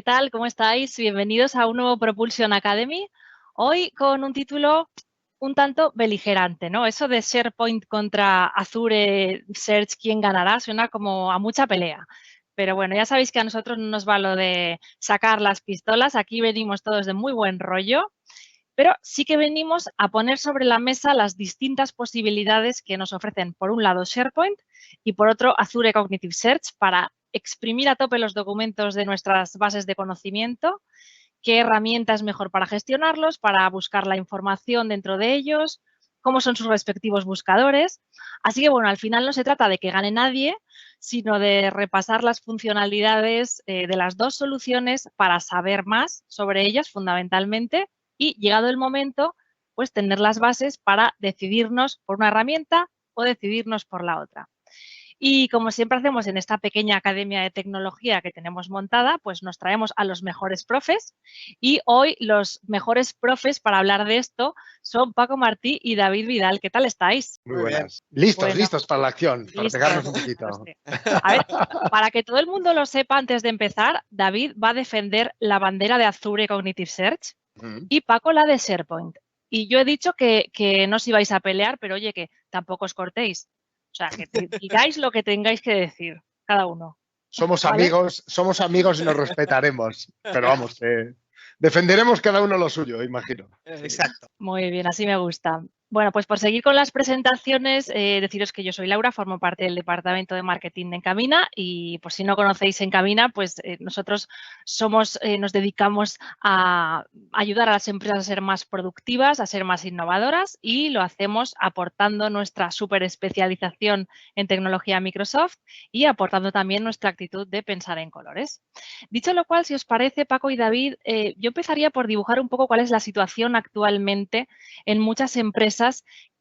tal? ¿Cómo estáis? Bienvenidos a un nuevo Propulsion Academy. Hoy con un título un tanto beligerante, ¿no? Eso de SharePoint contra Azure Search, ¿quién ganará? Suena como a mucha pelea. Pero bueno, ya sabéis que a nosotros no nos va lo de sacar las pistolas. Aquí venimos todos de muy buen rollo. Pero sí que venimos a poner sobre la mesa las distintas posibilidades que nos ofrecen, por un lado, SharePoint y por otro, Azure Cognitive Search para exprimir a tope los documentos de nuestras bases de conocimiento, qué herramienta es mejor para gestionarlos, para buscar la información dentro de ellos, cómo son sus respectivos buscadores. Así que, bueno, al final no se trata de que gane nadie, sino de repasar las funcionalidades de las dos soluciones para saber más sobre ellas, fundamentalmente, y llegado el momento, pues tener las bases para decidirnos por una herramienta o decidirnos por la otra. Y como siempre hacemos en esta pequeña academia de tecnología que tenemos montada, pues nos traemos a los mejores profes y hoy los mejores profes para hablar de esto son Paco Martí y David Vidal. ¿Qué tal estáis? Muy buenas. Listos, Bueno, listos para la acción, para listos, pegarnos un pues poquito. sí. A ver, para que todo el mundo lo sepa antes de empezar, David va a defender la bandera de Azure Cognitive Search y Paco la de SharePoint. Y yo he dicho que no os ibais a pelear, pero oye, que tampoco os cortéis. O sea, que digáis lo que tengáis que decir, cada uno. Somos ¿Vale? amigos y nos respetaremos. Pero vamos, defenderemos cada uno lo suyo, imagino. Exacto. Muy bien, así me gusta. Bueno, pues por seguir con las presentaciones, deciros que yo soy Laura, formo parte del Departamento de Marketing de Encamina y por si no conocéis Encamina, pues nosotros nos dedicamos a ayudar a las empresas a ser más productivas, a ser más innovadoras y lo hacemos aportando nuestra súper especialización en tecnología Microsoft y aportando también nuestra actitud de pensar en colores. Dicho lo cual, si os parece, Paco y David, yo empezaría por dibujar un poco cuál es la situación actualmente en muchas empresas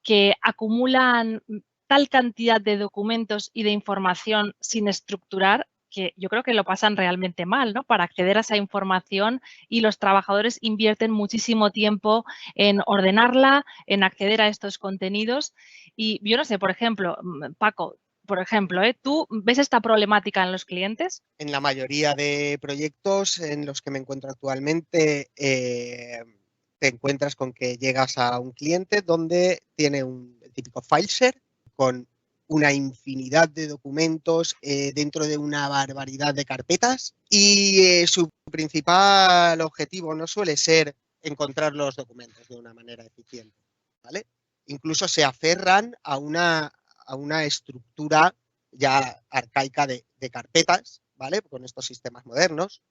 que acumulan tal cantidad de documentos y de información sin estructurar que yo creo que lo pasan realmente mal, ¿no? Para acceder a esa información y los trabajadores invierten muchísimo tiempo en ordenarla, en acceder a estos contenidos. Y yo no sé, por ejemplo, Paco, por ejemplo, ¿tú ves esta problemática en los clientes? En la mayoría de proyectos en los que me encuentro actualmente, te encuentras con que llegas a un cliente donde tiene el típico file share con una infinidad de documentos dentro de una barbaridad de carpetas y su principal objetivo no suele ser encontrar los documentos de una manera eficiente, ¿vale? Incluso se aferran a una estructura ya arcaica de carpetas, ¿vale? Con estos sistemas modernos.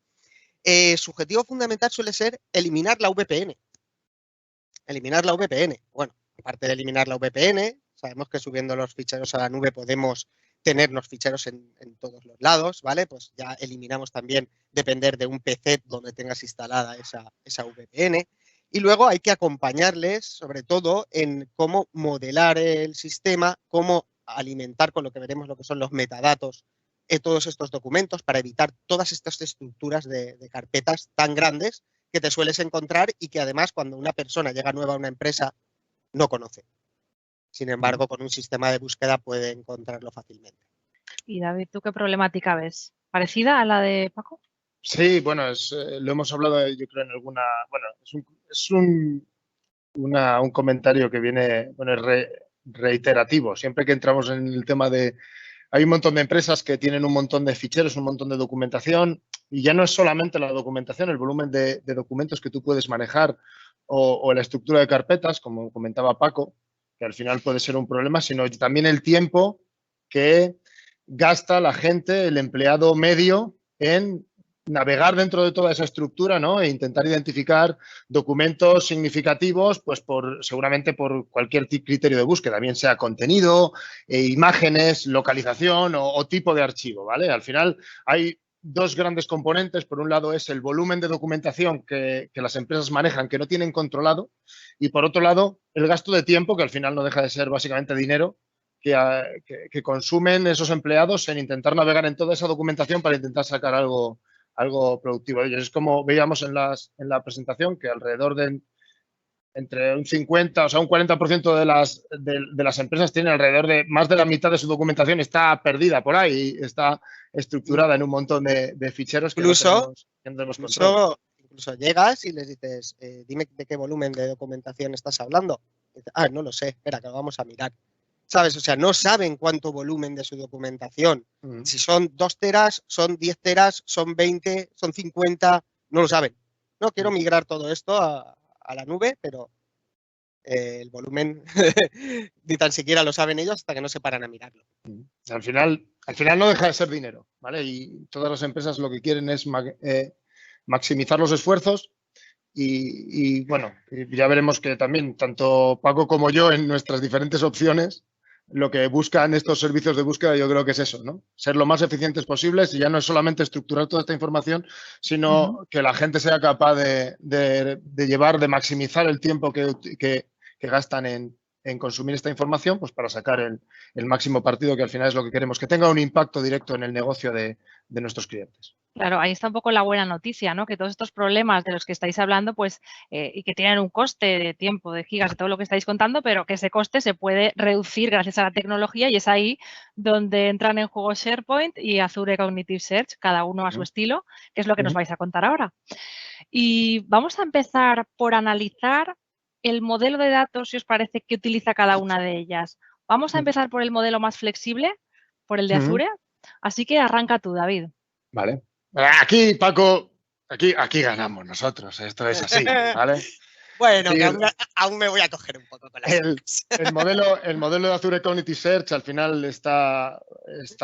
Su objetivo fundamental suele ser eliminar la VPN. Eliminar la VPN. Bueno, aparte de eliminar la VPN, sabemos que subiendo los ficheros a la nube podemos tener los ficheros en todos los lados, ¿vale? Pues ya eliminamos también depender de un PC donde tengas instalada esa VPN. Y luego hay que acompañarles, sobre todo, en cómo modelar el sistema, cómo alimentar con lo que veremos lo que son los metadatos todos estos documentos para evitar todas estas estructuras de carpetas tan grandes que te sueles encontrar y que además cuando una persona llega nueva a una empresa no conoce. Sin embargo, con un sistema de búsqueda puede encontrarlo fácilmente. Y David, ¿tú qué problemática ves? ¿Parecida a la de Paco? Sí, bueno, lo hemos hablado yo creo en alguna, bueno, es un comentario que viene, bueno, reiterativo. Siempre que entramos en el tema hay un montón de empresas que tienen un montón de ficheros, un montón de documentación y ya no es solamente la documentación, el volumen de documentos que tú puedes manejar o la estructura de carpetas, como comentaba Paco, que al final puede ser un problema, sino también el tiempo que gasta la gente, el empleado medio, en navegar dentro de toda esa estructura, ¿no? E intentar identificar documentos significativos, pues seguramente por cualquier criterio de búsqueda, bien sea contenido, imágenes, localización o tipo de archivo, ¿vale? Al final hay dos grandes componentes. Por un lado es el volumen de documentación que las empresas manejan que no tienen controlado y por otro lado el gasto de tiempo, que al final no deja de ser básicamente dinero que consumen esos empleados en intentar navegar en toda esa documentación para intentar sacar algo productivo de ellos. Es como veíamos en la presentación que alrededor de entre un 50, o sea, un 40% de las empresas tienen alrededor de más de la mitad de su documentación está perdida por ahí, está estructurada en un montón de ficheros que no tenemos control. Incluso llegas y les dices, dime de qué volumen de documentación estás hablando. Y dices, no lo sé, espera, que lo vamos a mirar. ¿Sabes? O sea, no saben cuánto volumen de su documentación. Si son 2 teras, son 10 teras, son 20, son 50, no lo saben. No, quiero migrar todo esto a la nube, pero el volumen ni tan siquiera lo saben ellos hasta que no se paran a mirarlo. Al final no deja de ser dinero, ¿vale? Y todas las empresas lo que quieren es maximizar los esfuerzos y bueno, ya veremos que también tanto Paco como yo en nuestras diferentes opciones lo que buscan estos servicios de búsqueda yo creo que es eso, ¿no? Ser lo más eficientes posibles y ya no es solamente estructurar toda esta información, sino que la gente sea capaz de maximizar el tiempo que gastan en consumir esta información, pues para sacar el máximo partido, que al final es lo que queremos, que tenga un impacto directo en el negocio de nuestros clientes. Claro, ahí está un poco la buena noticia, ¿no? Que todos estos problemas de los que estáis hablando, pues, y que tienen un coste de tiempo, de gigas, de todo lo que estáis contando, pero que ese coste se puede reducir gracias a la tecnología y es ahí donde entran en juego SharePoint y Azure Cognitive Search, cada uno a su estilo, que es lo que nos vais a contar ahora. Y vamos a empezar por analizar el modelo de datos, si os parece, que utiliza cada una de ellas. Vamos a empezar por el modelo más flexible, por el de Azure. Así que arranca tú, David. Vale. Aquí, Paco, aquí ganamos nosotros. Esto es así, ¿vale? Bueno, que aún me voy a coger un poco con el modelo de Azure Cognitive Search al final está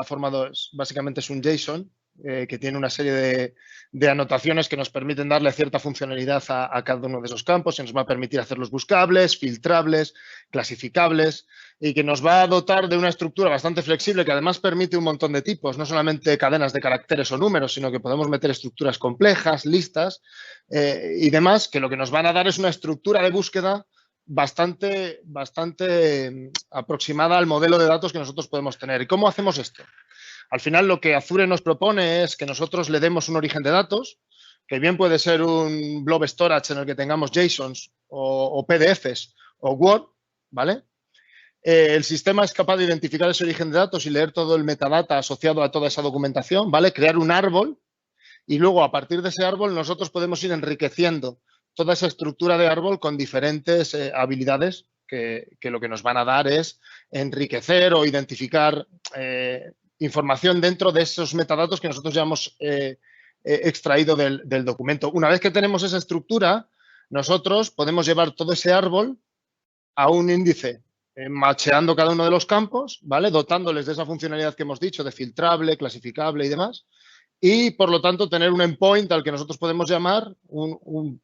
formado, básicamente es un JSON que tiene una serie de anotaciones que nos permiten darle cierta funcionalidad a cada uno de esos campos y nos va a permitir hacerlos buscables, filtrables, clasificables y que nos va a dotar de una estructura bastante flexible que además permite un montón de tipos, no solamente cadenas de caracteres o números, sino que podemos meter estructuras complejas, listas y demás, que lo que nos van a dar es una estructura de búsqueda bastante aproximada al modelo de datos que nosotros podemos tener. ¿Y cómo hacemos esto? Al final, lo que Azure nos propone es que nosotros le demos un origen de datos, que bien puede ser un blob storage en el que tengamos JSONs o PDFs o Word, ¿vale? El sistema es capaz de identificar ese origen de datos y leer todo el metadata asociado a toda esa documentación, ¿vale? Crear un árbol y luego, a partir de ese árbol, nosotros podemos ir enriqueciendo toda esa estructura de árbol con diferentes habilidades que lo que nos van a dar es enriquecer o identificar información dentro de esos metadatos que nosotros ya hemos extraído del documento. Una vez que tenemos esa estructura, nosotros podemos llevar todo ese árbol a un índice macheando cada uno de los campos, ¿vale? Dotándoles de esa funcionalidad que hemos dicho, de filtrable, clasificable y demás. Y, por lo tanto, tener un endpoint al que nosotros podemos llamar, un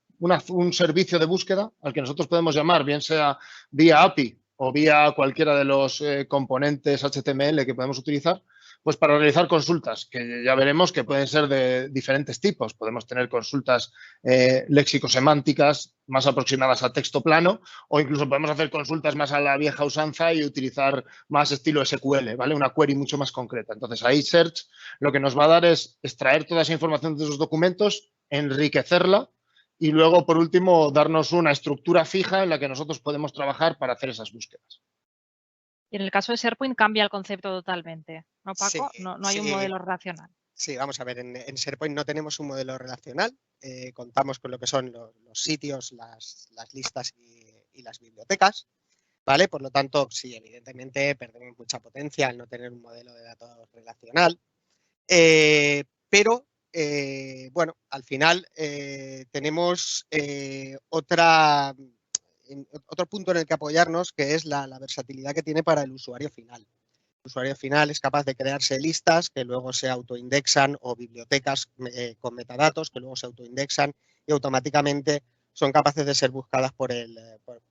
servicio de búsqueda al que nosotros podemos llamar, bien sea vía API o vía cualquiera de los componentes HTML que podemos utilizar, pues para realizar consultas, que ya veremos que pueden ser de diferentes tipos. Podemos tener consultas léxico-semánticas más aproximadas a texto plano o incluso podemos hacer consultas más a la vieja usanza y utilizar más estilo SQL, ¿vale? Una query mucho más concreta. Entonces, ahí Search lo que nos va a dar es extraer toda esa información de esos documentos, enriquecerla y luego, por último, darnos una estructura fija en la que nosotros podemos trabajar para hacer esas búsquedas. Y en el caso de SharePoint cambia el concepto totalmente, ¿no, Paco? Sí, no hay un modelo relacional. Sí, vamos a ver, en SharePoint no tenemos un modelo relacional, contamos con lo que son los sitios, las listas y las bibliotecas, ¿vale? Por lo tanto, sí, evidentemente perdemos mucha potencia al no tener un modelo de datos relacional, pero, bueno, al final tenemos otro punto en el que apoyarnos, que es la versatilidad que tiene para el usuario final. El usuario final es capaz de crearse listas que luego se autoindexan o bibliotecas con metadatos que luego se autoindexan y automáticamente son capaces de ser buscadas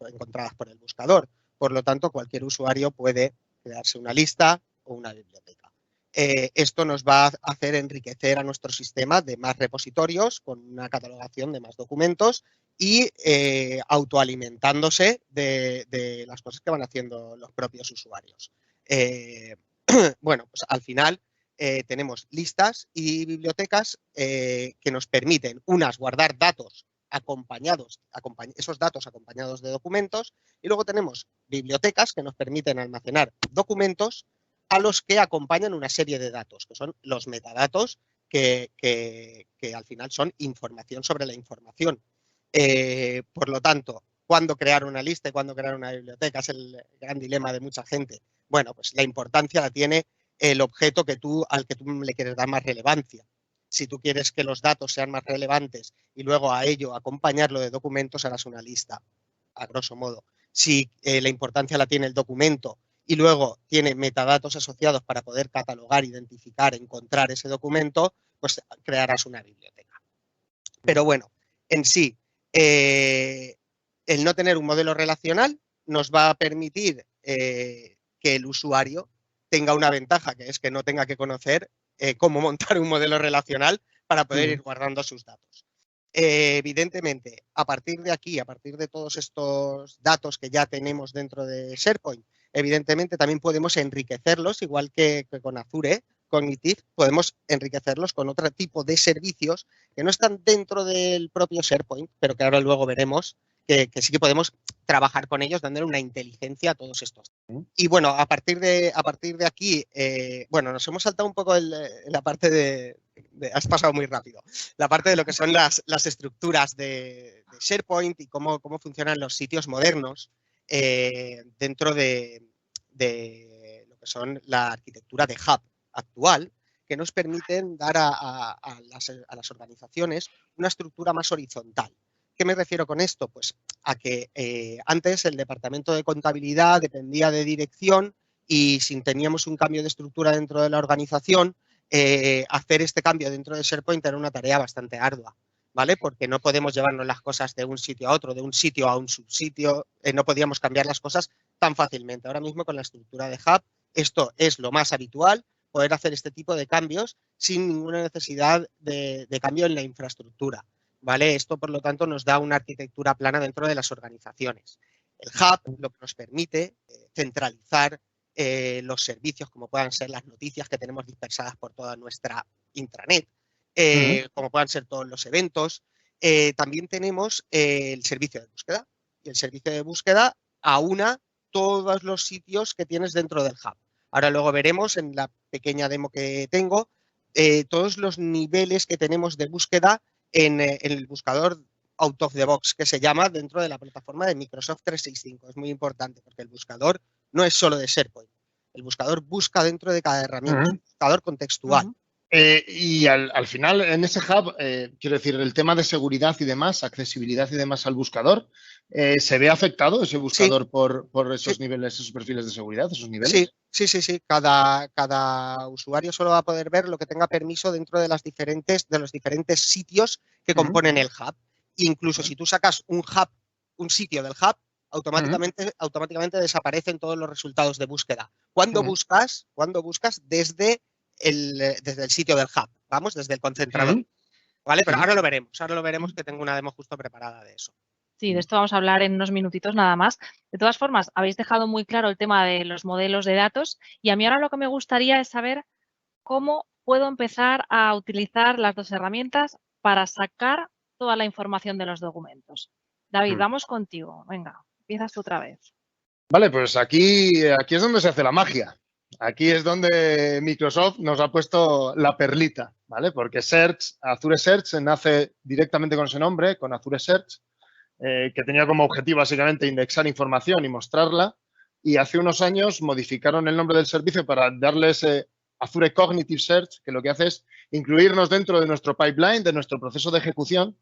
encontradas por el buscador. Por lo tanto, cualquier usuario puede crearse una lista o una biblioteca. Esto nos va a hacer enriquecer a nuestro sistema de más repositorios con una catalogación de más documentos y autoalimentándose de las cosas que van haciendo los propios usuarios. Bueno, pues al final tenemos listas y bibliotecas que nos permiten, unas, guardar datos esos datos acompañados de documentos, y luego tenemos bibliotecas que nos permiten almacenar documentos a los que acompañan una serie de datos, que son los metadatos, que al final son información sobre la información. Por lo tanto, ¿cuándo crear una lista y cuándo crear una biblioteca? Es el gran dilema de mucha gente. Bueno, pues la importancia la tiene el objeto al que tú le quieres dar más relevancia. Si tú quieres que los datos sean más relevantes y luego a ello acompañarlo de documentos, harás una lista, a grosso modo. Si la importancia la tiene el documento y luego tiene metadatos asociados para poder catalogar, identificar, encontrar ese documento, pues crearás una biblioteca. Pero bueno, en sí, el no tener un modelo relacional nos va a permitir que el usuario tenga una ventaja, que es que no tenga que conocer cómo montar un modelo relacional para poder ir guardando sus datos. Evidentemente, a partir de aquí, a partir de todos estos datos que ya tenemos dentro de SharePoint, evidentemente también podemos enriquecerlos, igual que con Azure Cognitive, podemos enriquecerlos con otro tipo de servicios que no están dentro del propio SharePoint, pero que ahora luego veremos que sí que podemos trabajar con ellos, dándole una inteligencia a todos estos. Y bueno, a partir de aquí, bueno, nos hemos saltado un poco la parte has pasado muy rápido, la parte de lo que son las estructuras de SharePoint y cómo funcionan los sitios modernos dentro de lo que son la arquitectura de Hub actual, que nos permiten dar a las organizaciones una estructura más horizontal. ¿Qué me refiero con esto? Pues a que antes el departamento de contabilidad dependía de dirección y si teníamos un cambio de estructura dentro de la organización, hacer este cambio dentro de SharePoint era una tarea bastante ardua, ¿vale? Porque no podemos llevarnos las cosas de un sitio a otro, de un sitio a un subsitio, no podíamos cambiar las cosas tan fácilmente. Ahora mismo con la estructura de Hub, esto es lo más habitual, poder hacer este tipo de cambios sin ninguna necesidad de cambio en la infraestructura. ¿Vale? Esto, por lo tanto, nos da una arquitectura plana dentro de las organizaciones. El Hub lo que nos permite centralizar los servicios, como puedan ser las noticias que tenemos dispersadas por toda nuestra intranet, como puedan ser todos los eventos. También tenemos el servicio de búsqueda. Y el servicio de búsqueda aúna todos los sitios que tienes dentro del Hub. Ahora luego veremos en la pequeña demo que tengo todos los niveles que tenemos de búsqueda en el buscador out of the box, que se llama dentro de la plataforma de Microsoft 365. Es muy importante porque el buscador no es solo de SharePoint. El buscador busca dentro de cada herramienta, un buscador contextual. Y al final, en ese hub, quiero decir, el tema de seguridad y demás, accesibilidad y demás al buscador, ¿se ve afectado ese buscador por esos niveles, esos perfiles de seguridad, esos niveles? Sí. Cada usuario solo va a poder ver lo que tenga permiso dentro de los diferentes sitios que componen el hub. Incluso si tú sacas un sitio del hub, automáticamente desaparecen todos los resultados de búsqueda. Cuando buscas desde el sitio del hub, vamos, desde el concentrador. ¿Vale? Pero ahora lo veremos que tengo una demo justo preparada de eso. Sí, de esto vamos a hablar en unos minutitos nada más. De todas formas, habéis dejado muy claro el tema de los modelos de datos y a mí ahora lo que me gustaría es saber cómo puedo empezar a utilizar las dos herramientas para sacar toda la información de los documentos. David, vamos contigo. Venga, empiezas tú otra vez. Vale, pues aquí es donde se hace la magia. Aquí es donde Microsoft nos ha puesto la perlita, ¿vale? Porque Azure Search nace directamente con ese nombre, con Azure Search, que tenía como objetivo básicamente indexar información y mostrarla. Y hace unos años modificaron el nombre del servicio para darle ese Azure Cognitive Search, que lo que hace es incluirnos dentro de nuestro pipeline, de nuestro proceso de ejecución,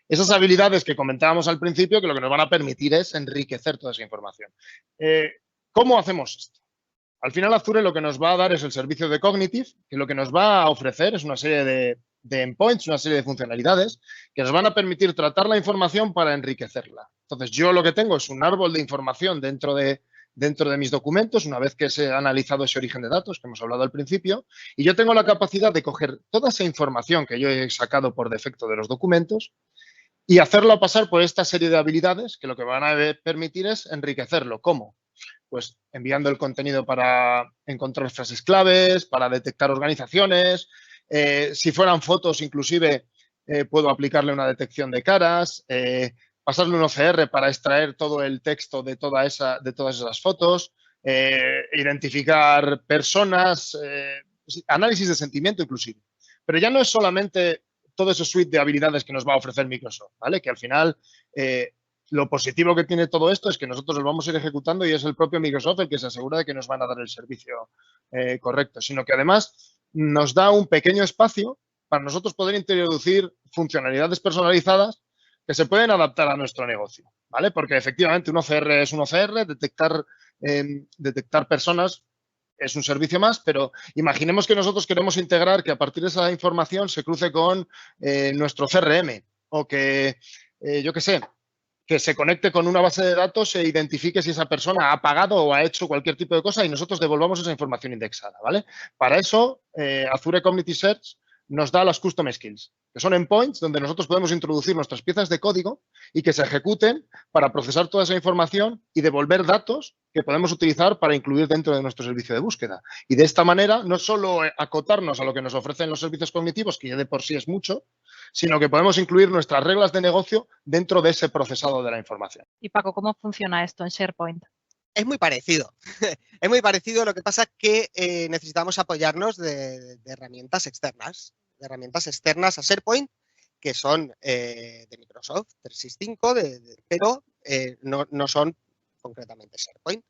esas habilidades que comentábamos al principio, que lo que nos van a permitir es enriquecer toda esa información. ¿Cómo hacemos esto? Al final, Azure lo que nos va a dar es el servicio de Cognitive, que lo que nos va a ofrecer es una serie de endpoints, una serie de funcionalidades que nos van a permitir tratar la información para enriquecerla. Entonces, yo lo que tengo es un árbol de información dentro de mis documentos, una vez que se ha analizado ese origen de datos que hemos hablado al principio, y yo tengo la capacidad de coger toda esa información que yo he sacado por defecto de los documentos y hacerlo pasar por esta serie de habilidades que lo que van a permitir es enriquecerlo. ¿Cómo? Pues enviando el contenido para encontrar frases claves, para detectar organizaciones, si fueran fotos inclusive puedo aplicarle una detección de caras, pasarle un OCR para extraer todo el texto de todas esas fotos, identificar personas, análisis de sentimiento inclusive. Pero ya no es solamente todo ese suite de habilidades que nos va a ofrecer Microsoft, ¿vale? Que al final lo positivo que tiene todo esto es que nosotros lo vamos a ir ejecutando y es el propio Microsoft el que se asegura de que nos van a dar el servicio correcto, sino que además nos da un pequeño espacio para nosotros poder introducir funcionalidades personalizadas que se pueden adaptar a nuestro negocio, ¿vale? Porque efectivamente un OCR es un OCR, detectar personas es un servicio más, pero imaginemos que nosotros queremos integrar que a partir de esa información se cruce con nuestro CRM o que, yo qué sé, que se conecte con una base de datos e identifique si esa persona ha pagado o ha hecho cualquier tipo de cosa y nosotros devolvamos esa información indexada, ¿vale? Para eso, Azure Community Search nos da las Custom Skills, que son endpoints donde nosotros podemos introducir nuestras piezas de código y que se ejecuten para procesar toda esa información y devolver datos que podemos utilizar para incluir dentro de nuestro servicio de búsqueda. Y de esta manera, no solo acotarnos a lo que nos ofrecen los servicios cognitivos, que ya de por sí es mucho, sino que podemos incluir nuestras reglas de negocio dentro de ese procesado de la información. Y Paco, ¿cómo funciona esto en SharePoint? Es muy parecido. Es muy parecido, lo que pasa es que necesitamos apoyarnos de herramientas externas. De herramientas externas a SharePoint, que son de Microsoft 365, pero no son concretamente SharePoint.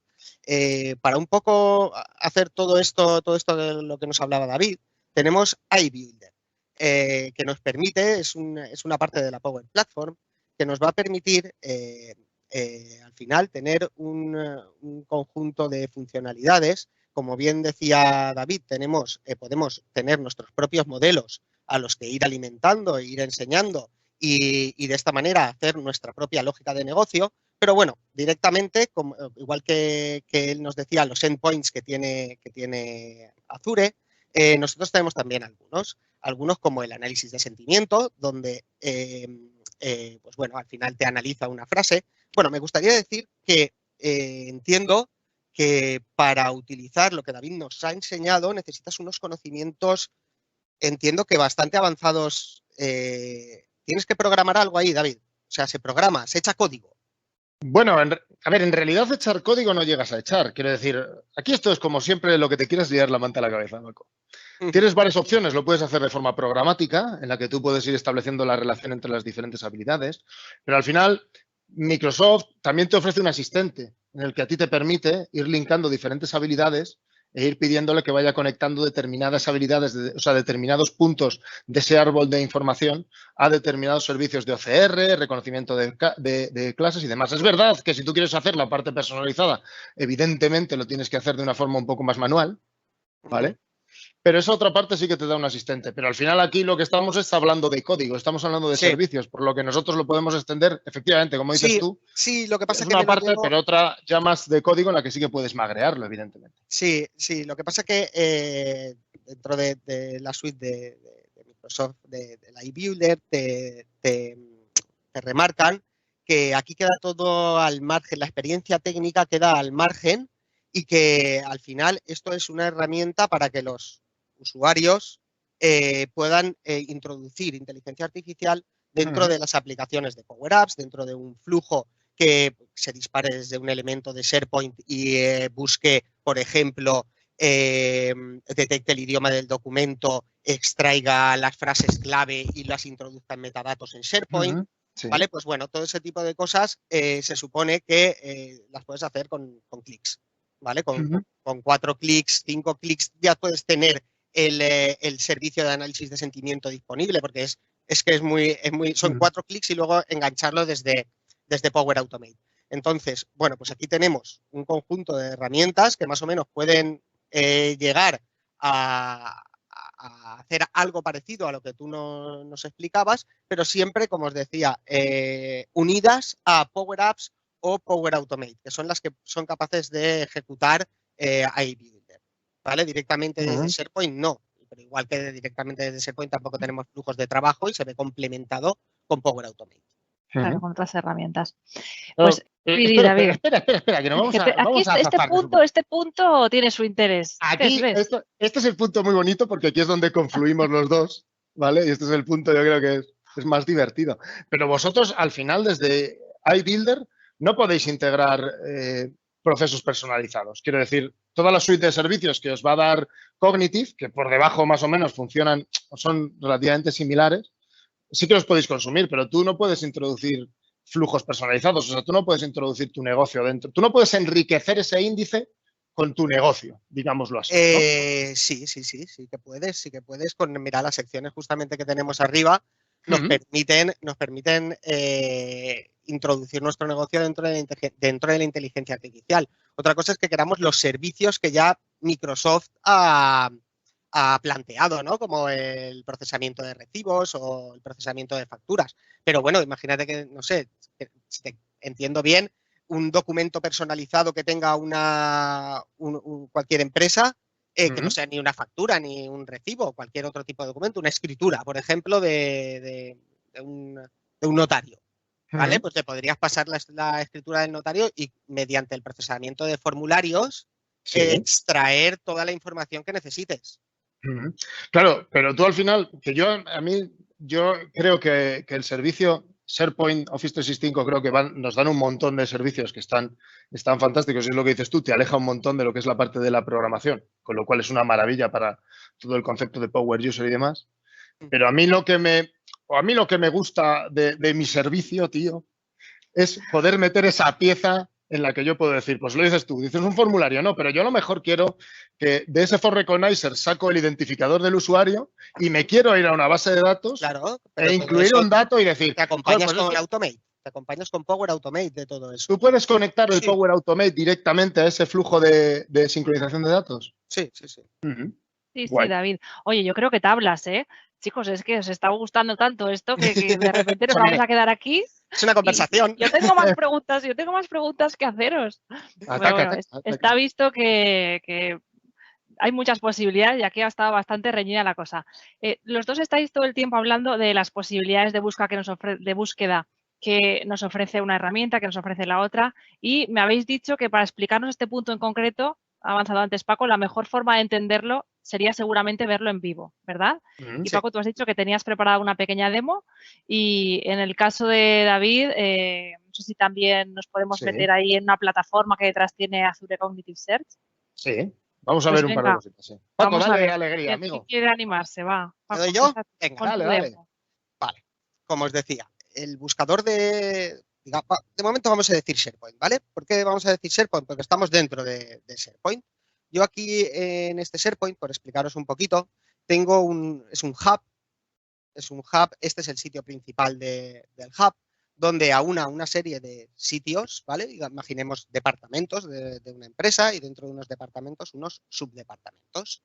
Para un poco hacer todo esto de lo que nos hablaba David, tenemos iBuilder, que nos permite, es una parte de la Power Platform, que nos va a permitir al final tener un conjunto de funcionalidades. Como bien decía David, podemos tener nuestros propios modelos a los que ir alimentando e ir enseñando y de esta manera hacer nuestra propia lógica de negocio. Pero bueno, directamente, igual que él nos decía, los endpoints que tiene Azure, nosotros tenemos también algunos como el análisis de sentimiento, donde pues bueno, al final te analiza una frase. Bueno, me gustaría decir que entiendo que para utilizar lo que David nos ha enseñado necesitas unos conocimientos, entiendo que bastante avanzados. Tienes que programar algo ahí, David. O sea, se echa código. Bueno, a ver, en realidad echar código no llegas a echar. Quiero decir, aquí esto es como siempre lo que te quieras liar la manta a la cabeza, Marco. Tienes varias opciones, lo puedes hacer de forma programática, en la que tú puedes ir estableciendo la relación entre las diferentes habilidades, pero al final Microsoft también te ofrece un asistente en el que a ti te permite ir linkando diferentes habilidades e ir pidiéndole que vaya conectando determinadas habilidades, o sea, determinados puntos de ese árbol de información a determinados servicios de OCR, reconocimiento de clases y demás. Es verdad que si tú quieres hacer la parte personalizada, evidentemente lo tienes que hacer de una forma un poco más manual, ¿vale? Pero esa otra parte sí que te da un asistente. Pero al final aquí lo que estamos es hablando de código, estamos hablando de servicios, por lo que nosotros lo podemos extender, efectivamente, como dices tú. Sí, lo que pasa es que una parte, pero otra ya más de código en la que sí que puedes magrearlo, evidentemente. Sí, lo que pasa que dentro de la suite de Microsoft, de la iBuilder, te remarcan que aquí queda todo al margen, la experiencia técnica queda al margen y que al final esto es una herramienta para que los usuarios puedan introducir inteligencia artificial dentro de las aplicaciones de Power Apps, dentro de un flujo que se dispare desde un elemento de SharePoint y busque, por ejemplo, detecte el idioma del documento, extraiga las frases clave y las introduzca en metadatos en SharePoint. Sí. ¿Vale? Pues bueno, todo ese tipo de cosas se supone que las puedes hacer con clics. ¿Vale? Con 4 clics, 5 clics, ya puedes tener el servicio de análisis de sentimiento disponible, porque son 4 clics y luego engancharlo desde Power Automate. Entonces, bueno, pues aquí tenemos un conjunto de herramientas que más o menos pueden llegar a hacer algo parecido a lo que tú nos explicabas, pero siempre, como os decía, unidas a Power Apps o Power Automate, que son las que son capaces de ejecutar iBuilder, ¿vale? Directamente desde SharePoint no, pero igual que directamente desde SharePoint tampoco tenemos flujos de trabajo y se ve complementado con Power Automate. Claro, con otras herramientas. Pues, espera, que nos vamos a este punto tiene su interés. Aquí, este es el punto muy bonito porque aquí es donde confluimos los dos, ¿vale? Y este es el punto, yo creo que es es más divertido. Pero vosotros, al final, desde iBuilder, no podéis integrar procesos personalizados. Quiero decir, toda la suite de servicios que os va a dar Cognitive, que por debajo más o menos funcionan, son relativamente similares, sí que los podéis consumir, pero tú no puedes introducir flujos personalizados. O sea, tú no puedes introducir tu negocio dentro. Tú no puedes enriquecer ese índice con tu negocio, digámoslo así, ¿no? Sí que puedes, mira, las secciones justamente que tenemos arriba nos permiten introducir nuestro negocio dentro de la inteligencia artificial. Otra cosa es que queramos los servicios que ya Microsoft ha planteado, ¿no? Como el procesamiento de recibos o el procesamiento de facturas. Pero bueno, imagínate que, no sé, si te entiendo bien, un documento personalizado que tenga cualquier empresa, que no sea ni una factura ni un recibo, cualquier otro tipo de documento, una escritura, por ejemplo, de un notario. ¿Vale? Pues le podrías pasar la escritura del notario y mediante el procesamiento de formularios extraer toda la información que necesites. Claro, pero tú al final, yo creo que el servicio SharePoint, Office 365, creo que nos dan un montón de servicios que están fantásticos, y es lo que dices tú, te aleja un montón de lo que es la parte de la programación, con lo cual es una maravilla para todo el concepto de Power User y demás. Pero a mí lo que me gusta de mi servicio, tío, es poder meter esa pieza en la que yo puedo decir, pues lo dices tú, dices un formulario, no, pero yo a lo mejor quiero que de ese For Recognizer saco el identificador del usuario y me quiero ir a una base de datos e incluir un dato y decir... Te acompañas con el Automate, te acompañas con Power Automate de todo eso. ¿Tú puedes conectar el Power Automate directamente a ese flujo de sincronización de datos? Sí. Sí, David. Oye, yo creo que tablas, ¿eh? Chicos, es que os está gustando tanto esto que de repente nos vamos a quedar aquí. Es una conversación. Yo tengo más preguntas que haceros. Bueno, está visto que hay muchas posibilidades y aquí ha estado bastante reñida la cosa. Los dos estáis todo el tiempo hablando de las posibilidades de búsqueda que nos ofrece una herramienta, que nos ofrece la otra, y me habéis dicho que para explicarnos este punto en concreto, ha avanzado antes Paco, la mejor forma de entenderlo sería seguramente verlo en vivo, ¿verdad? Y Paco, tú has dicho que tenías preparada una pequeña demo y en el caso de David, no sé si también nos podemos meter ahí en una plataforma que detrás tiene Azure Cognitive Search. Sí, vamos a ver un par de cositas. Sí. Paco, vamos a ver. Alegría, amigo. Quiere animarse, va. Paco, ¿doy yo? Venga, dale. Vale, como os decía, el buscador de momento vamos a decir SharePoint, ¿vale? ¿Por qué vamos a decir SharePoint? Porque estamos dentro de SharePoint. Yo aquí en este SharePoint, por explicaros un poquito, es un hub, este es el sitio principal del hub, donde aúna una serie de sitios, ¿vale? Imaginemos departamentos de una empresa y dentro de unos departamentos unos subdepartamentos.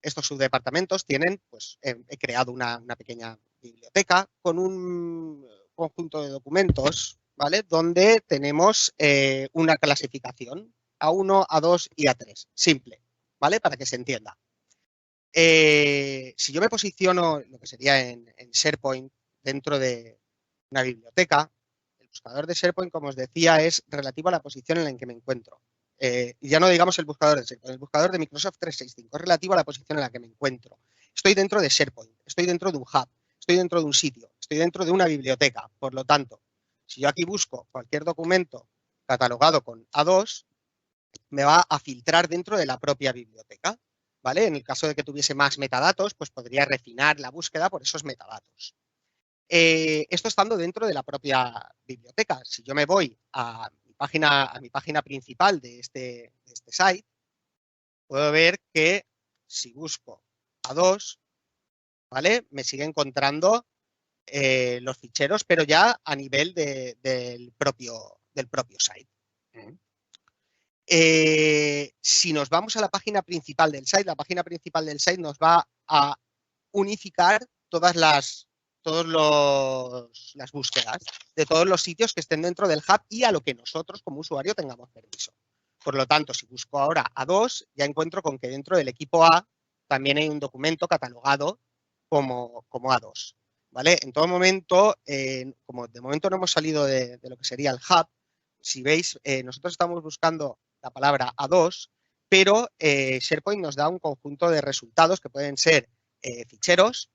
Estos subdepartamentos tienen, pues he creado una pequeña biblioteca con un conjunto de documentos, ¿vale? Donde tenemos una clasificación A1, A2 y A3, simple, ¿vale? Para que se entienda. Si yo me posiciono lo que sería en SharePoint dentro de una biblioteca, el buscador de SharePoint, como os decía, es relativo a la posición en la que me encuentro. Y ya no digamos el buscador de SharePoint, el buscador de Microsoft 365 es relativo a la posición en la que me encuentro. Estoy dentro de SharePoint, estoy dentro de un hub, estoy dentro de un sitio, estoy dentro de una biblioteca. Por lo tanto, si yo aquí busco cualquier documento catalogado con A2, me va a filtrar dentro de la propia biblioteca, ¿vale? En el caso de que tuviese más metadatos, pues podría refinar la búsqueda por esos metadatos. Esto estando dentro de la propia biblioteca. Si yo me voy a mi página principal de este site, puedo ver que si busco A2, ¿vale? Me sigue encontrando los ficheros, pero ya a nivel del propio site. Si nos vamos a la página principal del site, la página principal del site nos va a unificar todas las búsquedas de todos los sitios que estén dentro del hub y a lo que nosotros como usuario tengamos permiso. Por lo tanto, si busco ahora A2, ya encuentro con que dentro del equipo A también hay un documento catalogado como A2. ¿Vale? En todo momento, como de momento no hemos salido de lo que sería el hub, si veis, nosotros estamos buscando la palabra A2, pero SharePoint nos da un conjunto de resultados que pueden ser ficheros,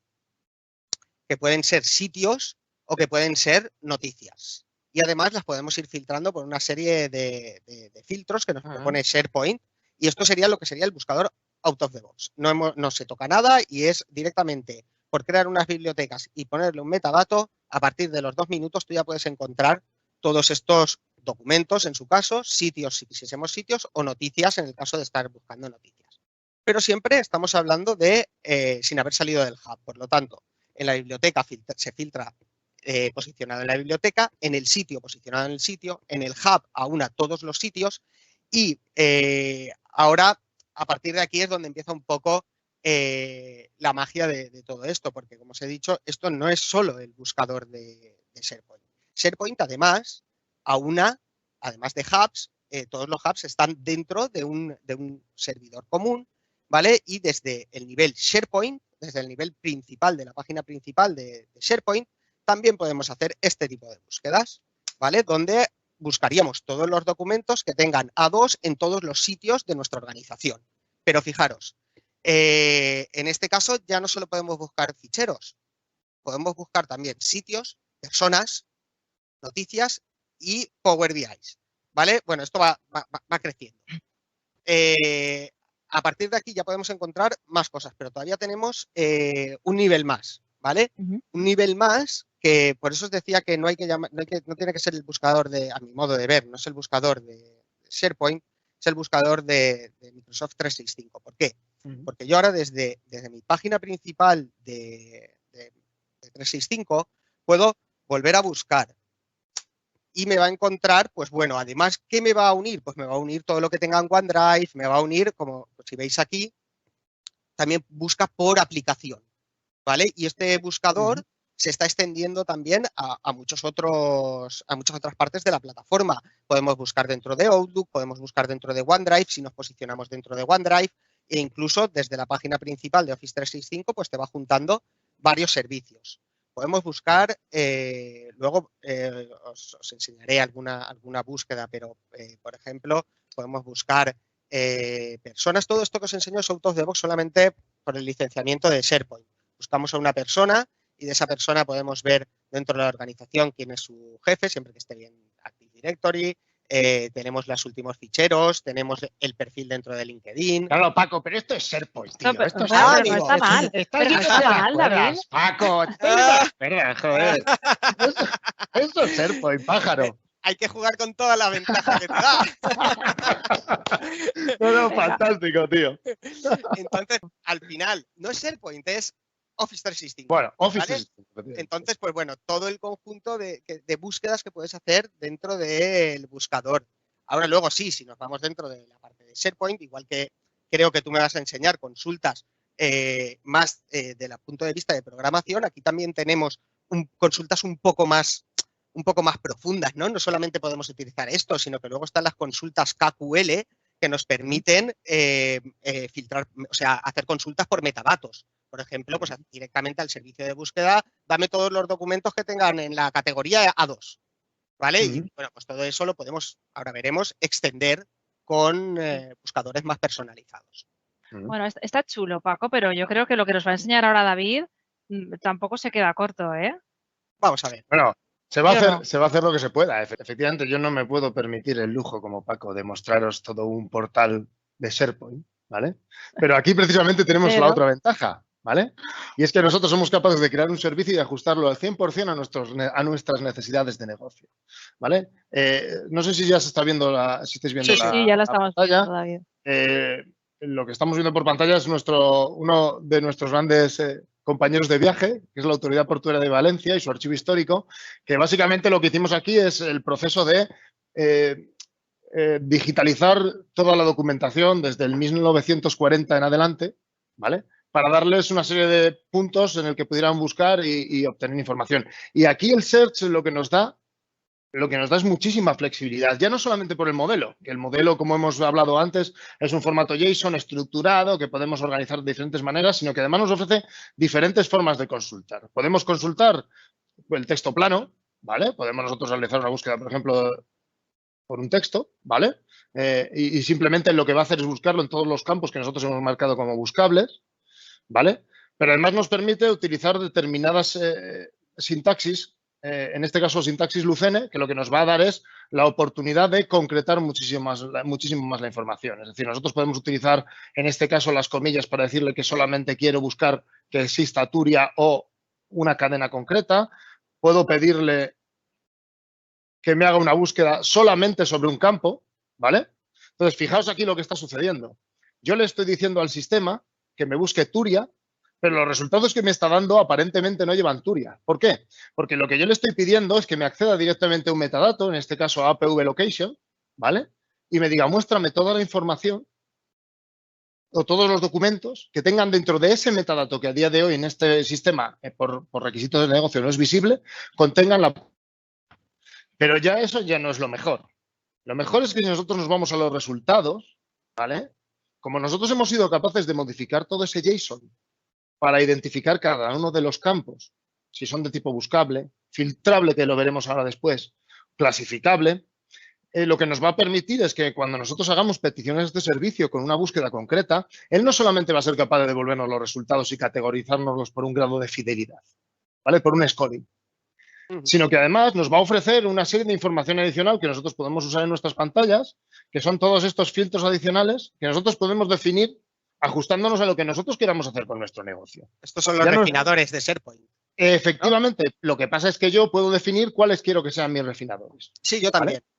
que pueden ser sitios o que pueden ser noticias. Y además las podemos ir filtrando por una serie de filtros que nos propone SharePoint. Y esto sería lo que sería el buscador out of the box. No se toca nada y es directamente por crear unas bibliotecas y ponerle un metadato. A partir de los 2 minutos tú ya puedes encontrar todos estos documentos, en su caso, sitios si quisiésemos sitios, o noticias en el caso de estar buscando noticias. Pero siempre estamos hablando de sin haber salido del hub. Por lo tanto, en la biblioteca se filtra posicionado en la biblioteca, en el sitio posicionado en el sitio, en el hub aúna todos los sitios y ahora a partir de aquí es donde empieza un poco la magia de todo esto, porque como os he dicho, esto no es solo el buscador de SharePoint. SharePoint además aúna, además de hubs, todos los hubs están dentro de un servidor común, ¿vale? Y desde el nivel SharePoint, desde el nivel principal de la página principal de SharePoint, también podemos hacer este tipo de búsquedas, ¿vale? Donde buscaríamos todos los documentos que tengan A2 en todos los sitios de nuestra organización. Pero fijaros, en este caso ya no solo podemos buscar ficheros, podemos buscar también sitios, personas, noticias y Power BI, ¿vale? Bueno, esto va creciendo. A partir de aquí ya podemos encontrar más cosas, pero todavía tenemos un nivel más, ¿vale? Un nivel más que por eso os decía que no tiene que ser el buscador a mi modo de ver, no es el buscador de SharePoint, es el buscador de Microsoft 365. ¿Por qué? Porque yo ahora desde mi página principal de 365 puedo volver a buscar y me va a encontrar, pues bueno, además, ¿qué me va a unir? Pues me va a unir todo lo que tenga en OneDrive, me va a unir, como si veis aquí, también busca por aplicación, ¿vale? Y este buscador se está extendiendo también a muchas otras partes de la plataforma. Podemos buscar dentro de Outlook, podemos buscar dentro de OneDrive, si nos posicionamos dentro de OneDrive, e incluso desde la página principal de Office 365, pues te va juntando varios servicios. Podemos buscar, luego os enseñaré alguna búsqueda, pero, por ejemplo, podemos buscar personas. Todo esto que os enseño es out of the box solamente por el licenciamiento de SharePoint. Buscamos a una persona y de esa persona podemos ver dentro de la organización quién es su jefe, siempre que esté bien Active Directory. Tenemos los últimos ficheros, tenemos el perfil dentro de LinkedIn. Claro, Paco, pero esto es SharePoint, tío. Esto no está mal. Está lleno de David. Paco, espera, joder. Esto es SharePoint, pájaro. Hay que jugar con toda la ventaja que te da. No, fantástico, tío. Entonces, al final, no es SharePoint, es Office 365. Bueno, Office 365. Entonces, pues bueno, todo el conjunto de búsquedas que puedes hacer dentro del buscador. Ahora luego sí, si nos vamos dentro de la parte de SharePoint, igual que creo que tú me vas a enseñar consultas más desde el punto de vista de programación, aquí también tenemos consultas un poco más profundas, ¿no? No solamente podemos utilizar esto, sino que luego están las consultas KQL que nos permiten filtrar, o sea, hacer consultas por metadatos. Por ejemplo, pues directamente al servicio de búsqueda, dame todos los documentos que tengan en la categoría A2, ¿vale? Y bueno, pues todo eso lo podemos, ahora veremos, extender con buscadores más personalizados. Bueno, está chulo, Paco, pero yo creo que lo que nos va a enseñar ahora David tampoco se queda corto, ¿eh? Vamos a ver. Bueno, se va a hacer lo que se pueda. Efectivamente, yo no me puedo permitir el lujo, como Paco, de mostraros todo un portal de SharePoint, ¿vale? Pero aquí precisamente tenemos la otra ventaja, ¿vale? Y es que nosotros somos capaces de crear un servicio y de ajustarlo al 100% a nuestras necesidades de negocio, ¿vale? No sé si ya se está viendo si estáis viendo sí, ya la estamos pantalla. viendo todavía. Lo que estamos viendo por pantalla es uno de nuestros grandes compañeros de viaje, que es la Autoridad Portuaria de Valencia y su archivo histórico, que básicamente lo que hicimos aquí es el proceso de digitalizar toda la documentación desde el 1940 en adelante, ¿vale? Para darles una serie de puntos en el que pudieran buscar y obtener información. Y aquí el Search lo que nos da es muchísima flexibilidad, ya no solamente por el modelo, que el modelo, como hemos hablado antes, es un formato JSON estructurado que podemos organizar de diferentes maneras, sino que además nos ofrece diferentes formas de consultar. Podemos consultar el texto plano, ¿vale? Podemos nosotros realizar una búsqueda, por ejemplo, por un texto, ¿vale? Y simplemente lo que va a hacer es buscarlo en todos los campos que nosotros hemos marcado como buscables, ¿vale? pero además nos permite utilizar determinadas sintaxis, en este caso sintaxis Lucene, que lo que nos va a dar es la oportunidad de concretar muchísimo más la información. Es decir, nosotros podemos utilizar en este caso las comillas para decirle que solamente quiero buscar que exista Turia o una cadena concreta. Puedo pedirle que me haga una búsqueda solamente sobre un campo, ¿vale? Entonces, fijaos aquí lo que está sucediendo. Yo le estoy diciendo al sistema que me busque Turia, pero los resultados que me está dando aparentemente no llevan Turia. ¿Por qué? Porque lo que yo le estoy pidiendo es que me acceda directamente a un metadato, en este caso a APV Location, ¿vale? Y me diga, muéstrame toda la información o todos los documentos que tengan dentro de ese metadato que a día de hoy en este sistema, por requisitos de negocio, no es visible, contengan la... Pero ya eso ya no es lo mejor. Lo mejor es que si nosotros nos vamos a los resultados, ¿vale? Como nosotros hemos sido capaces de modificar todo ese JSON para identificar cada uno de los campos, si son de tipo buscable, filtrable, que lo veremos ahora después, clasificable, lo que nos va a permitir es que cuando nosotros hagamos peticiones de servicio con una búsqueda concreta, él no solamente va a ser capaz de devolvernos los resultados y categorizárnoslos por un grado de fidelidad, ¿vale? Por un scoring, sino que además nos va a ofrecer una serie de información adicional que nosotros podemos usar en nuestras pantallas, que son todos estos filtros adicionales que nosotros podemos definir ajustándonos a lo que nosotros queramos hacer con nuestro negocio. Estos son los refinadores de SharePoint. Efectivamente, ¿no? Lo que pasa es que yo puedo definir cuáles quiero que sean mis refinadores. Sí, yo también. ¿Vale?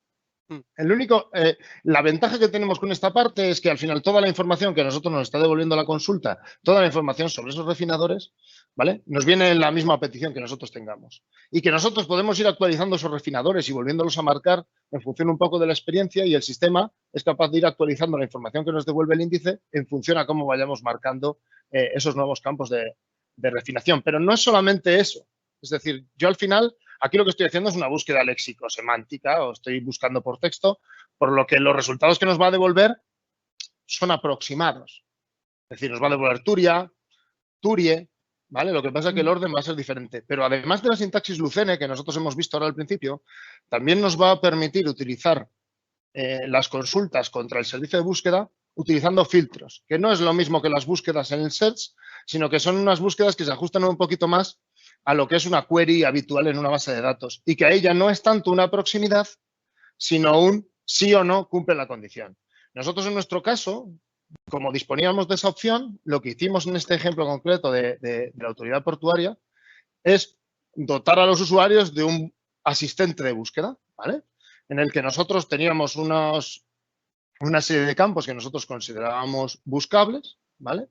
La ventaja que tenemos con esta parte es que al final toda la información que nosotros nos está devolviendo la consulta, toda la información sobre esos refinadores, ¿vale? Nos viene en la misma petición que nosotros tengamos. Y que nosotros podemos ir actualizando esos refinadores y volviéndolos a marcar en función un poco de la experiencia, y el sistema es capaz de ir actualizando la información que nos devuelve el índice en función a cómo vayamos marcando esos nuevos campos de refinación. Pero no es solamente eso. Es decir, yo al final... Aquí lo que estoy haciendo es una búsqueda léxico-semántica, o estoy buscando por texto, por lo que los resultados que nos va a devolver son aproximados. Es decir, nos va a devolver Turia, Turie, ¿vale? Lo que pasa es que el orden va a ser diferente. Pero además de la sintaxis Lucene, que nosotros hemos visto ahora al principio, también nos va a permitir utilizar las consultas contra el servicio de búsqueda utilizando filtros, que no es lo mismo que las búsquedas en el search, sino que son unas búsquedas que se ajustan un poquito más a lo que es una query habitual en una base de datos, y que a ella no es tanto una proximidad, sino un sí o no cumple la condición. Nosotros en nuestro caso, como disponíamos de esa opción, lo que hicimos en este ejemplo concreto de la autoridad portuaria es dotar a los usuarios de un asistente de búsqueda, ¿vale? En el que nosotros teníamos una serie de campos que nosotros considerábamos buscables, ¿vale?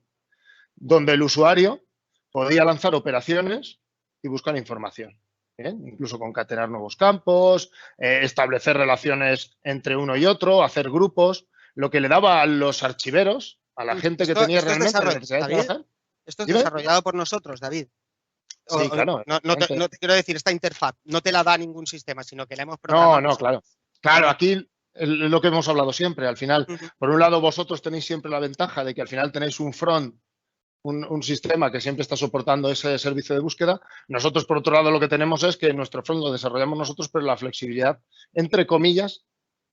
Donde el usuario podía lanzar operaciones y buscar información. ¿Bien? Incluso concatenar nuevos campos, establecer relaciones entre uno y otro, hacer grupos, lo que le daba a los archiveros, a la gente que tenía realmente la necesidad de trabajar. Esto es desarrollado por nosotros, David. Sí, claro. No te quiero decir, esta interfaz no te la da ningún sistema, sino que la hemos programado. No, claro. Claro, aquí es lo que hemos hablado siempre. Al final, por un lado, vosotros tenéis siempre la ventaja de que al final tenéis un front, un sistema que siempre está soportando ese servicio de búsqueda. Nosotros, por otro lado, lo que tenemos es que nuestro front lo desarrollamos nosotros, pero la flexibilidad, entre comillas,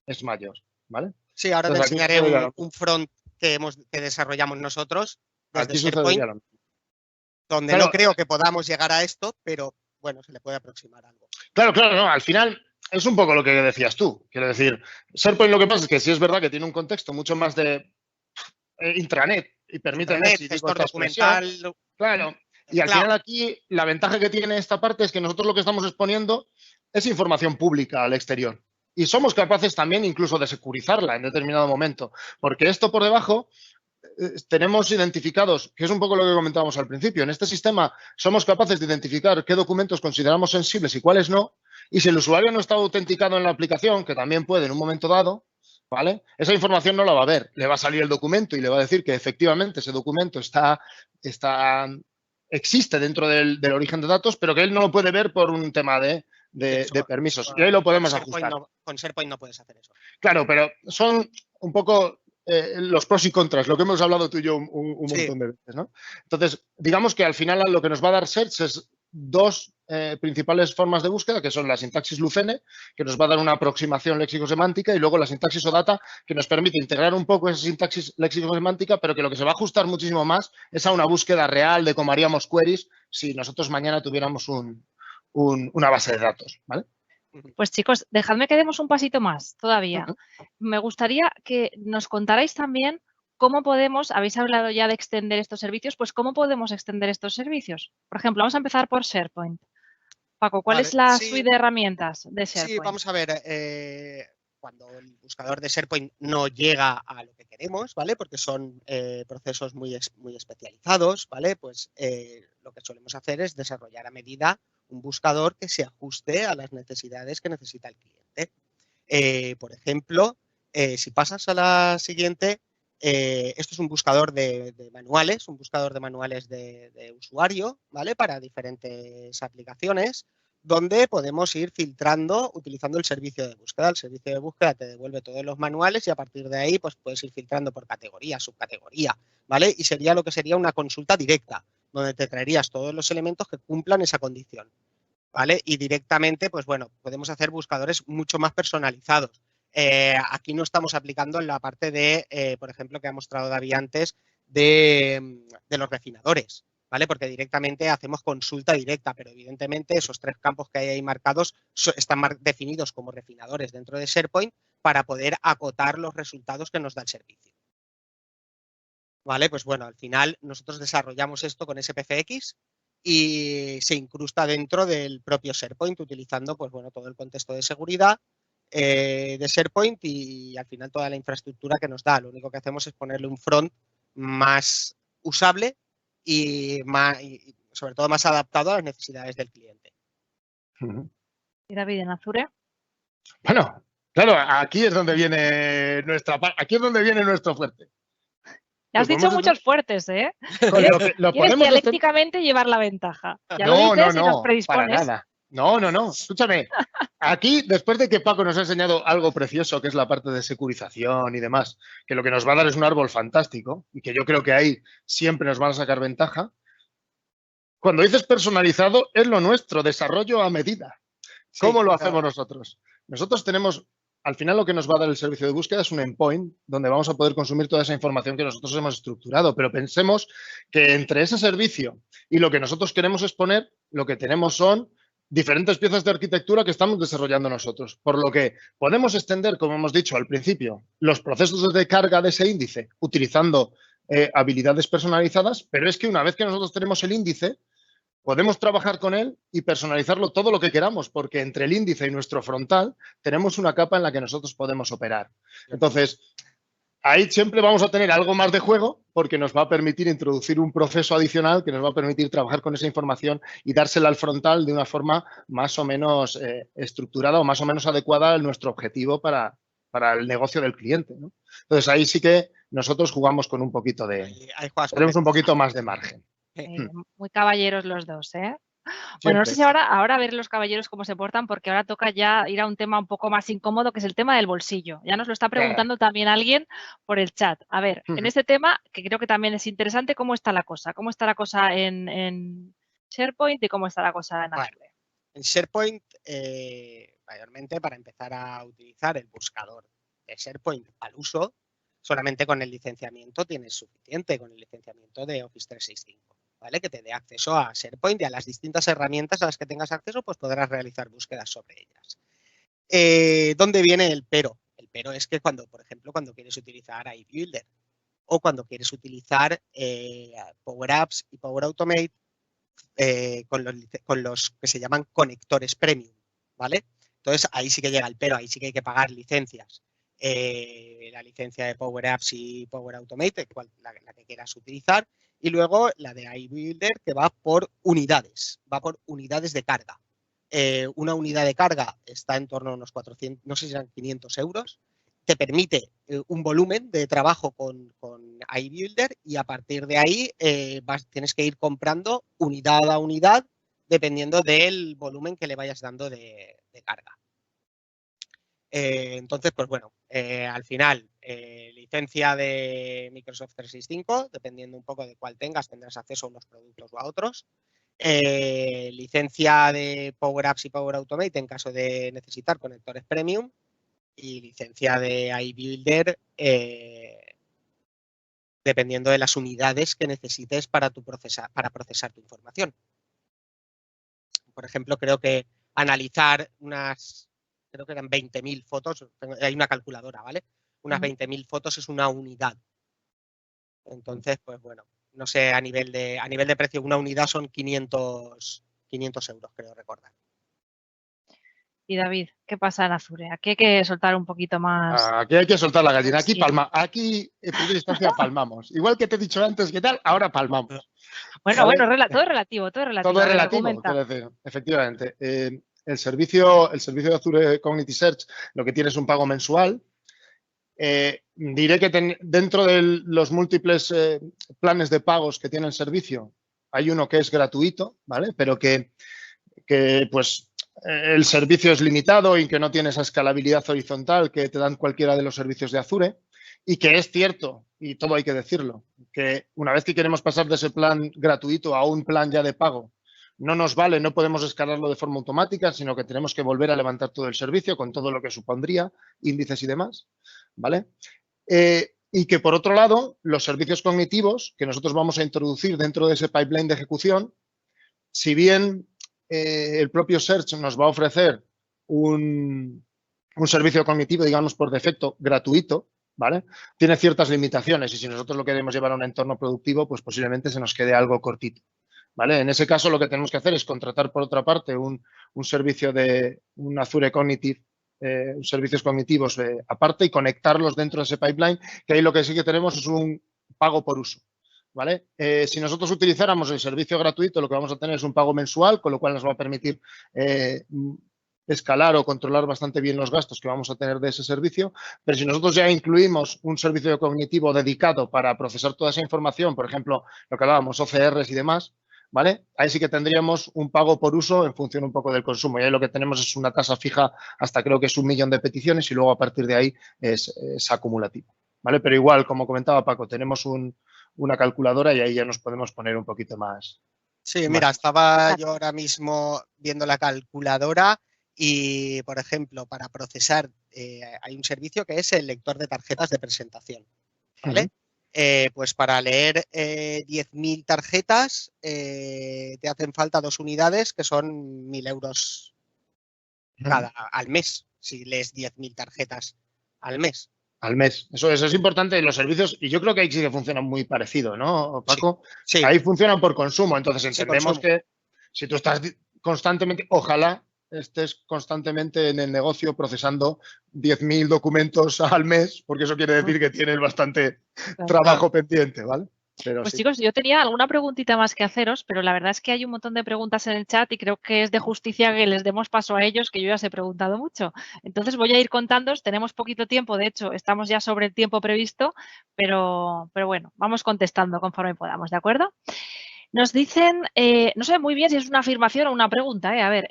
es mayor, ¿vale? Sí, ahora te enseñaré un front que desarrollamos nosotros desde SharePoint, donde no creo que podamos llegar a esto, pero bueno, se le puede aproximar algo. Claro, no, al final es un poco lo que decías tú. Quiero decir, SharePoint lo que pasa es que sí es verdad que tiene un contexto mucho más de intranet y permite gestor documental. Claro. Y al final aquí la ventaja que tiene esta parte es que nosotros lo que estamos exponiendo es información pública al exterior. Y somos capaces también incluso de securizarla en determinado momento. Porque esto por debajo tenemos identificados, que es un poco lo que comentábamos al principio. En este sistema somos capaces de identificar qué documentos consideramos sensibles y cuáles no. Y si el usuario no está autenticado en la aplicación, que también puede en un momento dado, ¿vale? Esa información no la va a ver. Le va a salir el documento y le va a decir que efectivamente ese documento existe dentro del origen de datos, pero que él no lo puede ver por un tema de permisos. Y ahí lo podemos ajustar. Con SharePoint no puedes hacer eso. Claro, pero son un poco los pros y contras, lo que hemos hablado tú y yo un montón de veces, ¿no? Entonces, digamos que al final lo que nos va a dar Search es dos principales formas de búsqueda, que son la sintaxis Lucene, que nos va a dar una aproximación léxico-semántica, y luego la sintaxis OData, que nos permite integrar un poco esa sintaxis léxico-semántica, pero que lo que se va a ajustar muchísimo más es a una búsqueda real de cómo haríamos queries si nosotros mañana tuviéramos una base de datos, ¿vale? Pues chicos, dejadme que demos un pasito más todavía. Me gustaría que nos contarais también cómo podemos, habéis hablado ya de extender estos servicios, pues cómo podemos extender estos servicios. Por ejemplo, vamos a empezar por SharePoint. Paco, ¿cuál es la suite de herramientas de SharePoint? Sí, vamos a ver, cuando el buscador de SharePoint no llega a lo que queremos, ¿vale? Porque son procesos muy especializados, ¿vale? Pues lo que solemos hacer es desarrollar a medida un buscador que se ajuste a las necesidades que necesita el cliente. Por ejemplo, si pasas a la siguiente, esto es un buscador de manuales, un buscador de manuales de usuario, ¿vale? Para diferentes aplicaciones, donde podemos ir filtrando utilizando el servicio de búsqueda. El servicio de búsqueda te devuelve todos los manuales y a partir de ahí pues puedes ir filtrando por categoría, subcategoría, ¿vale? Y sería lo que sería una consulta directa, donde te traerías todos los elementos que cumplan esa condición, ¿vale? Y directamente, pues bueno, podemos hacer buscadores mucho más personalizados. Aquí no estamos aplicando en la parte de, por ejemplo, que ha mostrado David antes, de los refinadores, ¿vale? Porque directamente hacemos consulta directa, pero evidentemente esos 3 campos que hay ahí marcados están definidos como refinadores dentro de SharePoint para poder acotar los resultados que nos da el servicio. ¿Vale? Pues bueno, al final nosotros desarrollamos esto con SPFX y se incrusta dentro del propio SharePoint utilizando, pues bueno, todo el contexto de seguridad de SharePoint y al final toda la infraestructura que nos da. Lo único que hacemos es ponerle un front más usable y sobre todo más adaptado a las necesidades del cliente. ¿Y David, en Azure? Bueno, claro, aquí es donde viene nuestro fuerte. Ya has dicho muchos fuertes, ¿eh? Quieres dialécticamente llevar la ventaja. Ya lo dices y nos predispones. Para nada. No. Escúchame. Aquí, después de que Paco nos ha enseñado algo precioso, que es la parte de securización y demás, que lo que nos va a dar es un árbol fantástico y que yo creo que ahí siempre nos van a sacar ventaja. Cuando dices personalizado, es lo nuestro, desarrollo a medida. ¿Cómo lo hacemos nosotros? Nosotros tenemos, al final lo que nos va a dar el servicio de búsqueda es un endpoint donde vamos a poder consumir toda esa información que nosotros hemos estructurado, pero pensemos que entre ese servicio y lo que nosotros queremos exponer, lo que tenemos son diferentes piezas de arquitectura que estamos desarrollando nosotros, por lo que podemos extender, como hemos dicho al principio, los procesos de carga de ese índice utilizando habilidades personalizadas, pero es que una vez que nosotros tenemos el índice, podemos trabajar con él y personalizarlo todo lo que queramos, porque entre el índice y nuestro frontal tenemos una capa en la que nosotros podemos operar. Entonces, ahí siempre vamos a tener algo más de juego porque nos va a permitir introducir un proceso adicional que nos va a permitir trabajar con esa información y dársela al frontal de una forma más o menos estructurada o más o menos adecuada a nuestro objetivo para el negocio del cliente, ¿no? Entonces, ahí sí que nosotros jugamos con un poquito tenemos un poquito más de margen. Muy caballeros los dos, ¿eh? Bueno, no sé si ahora a ver los caballeros cómo se portan, porque ahora toca ya ir a un tema un poco más incómodo, que es el tema del bolsillo. Ya nos lo está preguntando también alguien por el chat. A ver, en este tema, que creo que también es interesante, ¿cómo está la cosa? ¿Cómo está la cosa en SharePoint y cómo está la cosa en Azure? En SharePoint, mayormente para empezar a utilizar el buscador de SharePoint al uso, solamente con el licenciamiento tienes suficiente, con el licenciamiento de Office 365. ¿Vale? Que te dé acceso a SharePoint y a las distintas herramientas a las que tengas acceso, pues podrás realizar búsquedas sobre ellas. ¿Dónde viene el pero? El pero es que por ejemplo, cuando quieres utilizar iBuilder o cuando quieres utilizar Power Apps y Power Automate con los que se llaman conectores premium, ¿vale? Entonces, ahí sí que llega el pero, ahí sí que hay que pagar licencias. La licencia de Power Apps y Power Automate, la que quieras utilizar, y luego la de iBuilder, que va por unidades de carga. Una unidad de carga está en torno a unos 400, no sé si eran 500 euros, te permite un volumen de trabajo con iBuilder y a partir de ahí tienes que ir comprando unidad a unidad dependiendo del volumen que le vayas dando de carga. Entonces, pues bueno, al final, licencia de Microsoft 365, dependiendo un poco de cuál tengas, tendrás acceso a unos productos o a otros. licencia de Power Apps y Power Automate en caso de necesitar conectores premium y licencia de iBuilder dependiendo de las unidades que necesites para procesar tu información. Por ejemplo, creo que analizar creo que eran 20.000 fotos, hay una calculadora, ¿vale? Unas 20.000 fotos es una unidad. Entonces, pues bueno, no sé, a nivel de precio, una unidad son 500 euros, creo recordar. Y David, ¿qué pasa en Azure? Aquí hay que soltar un poquito más. Aquí hay que soltar la gallina. Aquí Sí. Aquí en primera instancia palmamos. Igual que te he dicho antes, ¿qué tal? Ahora palmamos. Bueno, ¿vale? todo es relativo. Todo es relativo, quiero decir, efectivamente. El servicio de Azure Cognitive Search lo que tiene es un pago mensual. Diré que dentro de los múltiples planes de pagos que tiene el servicio, hay uno que es gratuito, ¿vale? Pero que pues el servicio es limitado y que no tiene esa escalabilidad horizontal que te dan cualquiera de los servicios de Azure. Y que es cierto, y todo hay que decirlo, que una vez que queremos pasar de ese plan gratuito a un plan ya de pago, no nos vale, no podemos escalarlo de forma automática, sino que tenemos que volver a levantar todo el servicio con todo lo que supondría, índices y demás, ¿vale? Y que, por otro lado, los servicios cognitivos que nosotros vamos a introducir dentro de ese pipeline de ejecución, si bien el propio Search nos va a ofrecer un servicio cognitivo, digamos, por defecto, gratuito, ¿vale? Tiene ciertas limitaciones y si nosotros lo queremos llevar a un entorno productivo, pues posiblemente se nos quede algo cortito, ¿vale? En ese caso, lo que tenemos que hacer es contratar, por otra parte, un servicio de un Azure Cognitive, servicios cognitivos aparte y conectarlos dentro de ese pipeline, que ahí lo que sí que tenemos es un pago por uso, ¿vale? Si nosotros utilizáramos el servicio gratuito, lo que vamos a tener es un pago mensual, con lo cual nos va a permitir escalar o controlar bastante bien los gastos que vamos a tener de ese servicio, pero si nosotros ya incluimos un servicio cognitivo dedicado para procesar toda esa información, por ejemplo, lo que hablábamos, OCRs y demás, ¿vale? Ahí sí que tendríamos un pago por uso en función un poco del consumo y ahí lo que tenemos es una tasa fija hasta creo que es 1 millón de peticiones y luego a partir de ahí es acumulativo, ¿vale? Pero igual, como comentaba Paco, tenemos una calculadora y ahí ya nos podemos poner un poquito más. Sí, mira, estaba yo ahora mismo viendo la calculadora y, por ejemplo, para procesar hay un servicio que es el lector de tarjetas de presentación, ¿vale? Pues para leer 10.000 tarjetas te hacen falta 2 unidades que son 1.000 euros al mes, si lees 10.000 tarjetas al mes. Al mes. Eso es importante en los servicios y yo creo que ahí sí que funcionan muy parecido, ¿no, Paco? Sí. Ahí funcionan por consumo. Entonces entendemos que si tú estás constantemente, ojalá estés constantemente en el negocio procesando 10.000 documentos al mes, porque eso quiere decir que tienes bastante trabajo pendiente, ¿vale? Pero pues sí. Chicos, yo tenía alguna preguntita más que haceros, pero la verdad es que hay un montón de preguntas en el chat y creo que es de justicia que les demos paso a ellos, que yo ya os he preguntado mucho. Entonces voy a ir contándoos, tenemos poquito tiempo, de hecho estamos ya sobre el tiempo previsto, pero bueno, vamos contestando conforme podamos, ¿de acuerdo? Nos dicen, no sé muy bien si es una afirmación o una pregunta, a ver,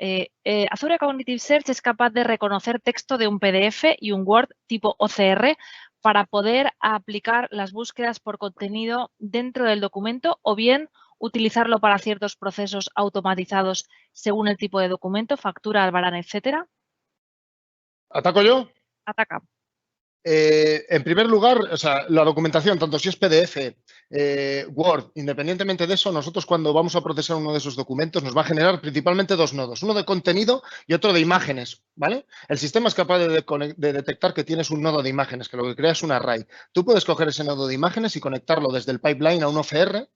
Azure Cognitive Search es capaz de reconocer texto de un PDF y un Word tipo OCR para poder aplicar las búsquedas por contenido dentro del documento o bien utilizarlo para ciertos procesos automatizados según el tipo de documento, factura, albarán, etcétera. ¿Ataco yo? Ataca. En primer lugar, o sea, la documentación, tanto si es PDF, Word, independientemente de eso, nosotros cuando vamos a procesar uno de esos documentos nos va a generar principalmente 2 nodos, uno de contenido y otro de imágenes, ¿vale? El sistema es capaz de detectar que tienes un nodo de imágenes, que lo que crea es un array. Tú puedes coger ese nodo de imágenes y conectarlo desde el pipeline a un OCR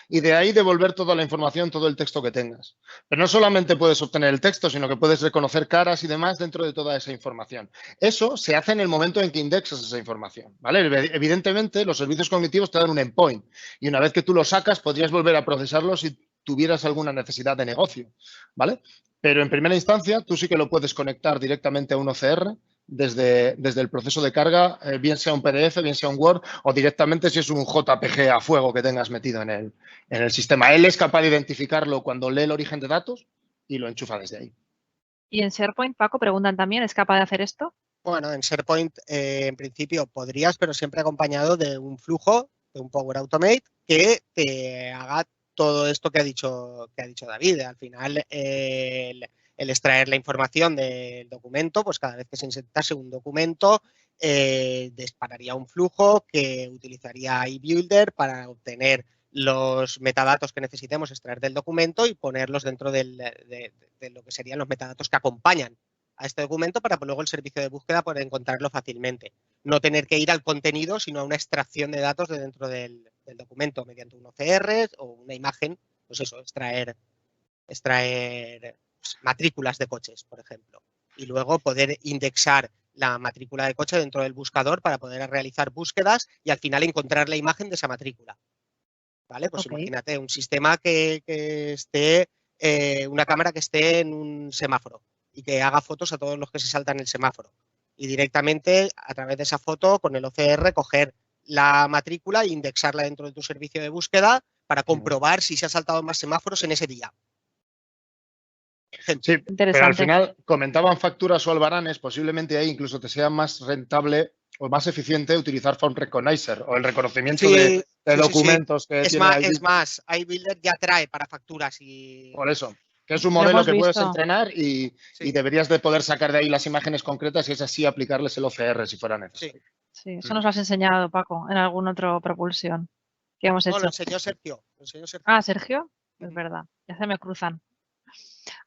y de ahí devolver toda la información, todo el texto que tengas. Pero no solamente puedes obtener el texto, sino que puedes reconocer caras y demás dentro de toda esa información. Eso se hace en el momento en que indexas esa información, ¿vale? Evidentemente, los servicios cognitivos te dan un endpoint y una vez que tú lo sacas, podrías volver a procesarlo si tuvieras alguna necesidad de negocio, ¿vale? Pero en primera instancia, tú sí que lo puedes conectar directamente a un OCR desde el proceso de carga, bien sea un PDF, bien sea un Word o directamente si es un JPG a fuego que tengas metido en el sistema. Él es capaz de identificarlo cuando lee el origen de datos y lo enchufa desde ahí. ¿Y en SharePoint, Paco, preguntan también, ¿es capaz de hacer esto? Bueno, en SharePoint en principio podrías, pero siempre acompañado de un flujo, de un Power Automate que te haga todo esto que ha dicho David. Al final, el extraer la información del documento, pues cada vez que se insertase un documento, dispararía un flujo que utilizaría iBuilder para obtener los metadatos que necesitemos extraer del documento y ponerlos dentro de lo que serían los metadatos que acompañan a este documento para luego el servicio de búsqueda poder encontrarlo fácilmente. No tener que ir al contenido, sino a una extracción de datos de dentro del documento mediante un OCR o una imagen, pues eso, extraer matrículas de coches, por ejemplo, y luego poder indexar la matrícula de coche dentro del buscador para poder realizar búsquedas y al final encontrar la imagen de esa matrícula. ¿Vale? Pues imagínate un sistema que esté, una cámara que esté en un semáforo y que haga fotos a todos los que se saltan el semáforo. Y directamente, a través de esa foto, con el OCR, coger la matrícula e indexarla dentro de tu servicio de búsqueda para comprobar si se ha saltado más semáforos en ese día. Sí, pero al final comentaban facturas o albaranes, posiblemente ahí incluso te sea más rentable o más eficiente utilizar Phone Recognizer o el reconocimiento de documentos que tiene iBuilder. Es más, iBuilder ya trae para facturas y... Por eso, que es un modelo que puedes entrenar y deberías de poder sacar de ahí las imágenes concretas y es así aplicarles el OCR si fuera necesario. Sí, eso nos lo has enseñado, Paco, en algún otro propulsión que hemos hecho. No, lo enseñó Sergio. Ah, Sergio, es verdad, ya se me cruzan.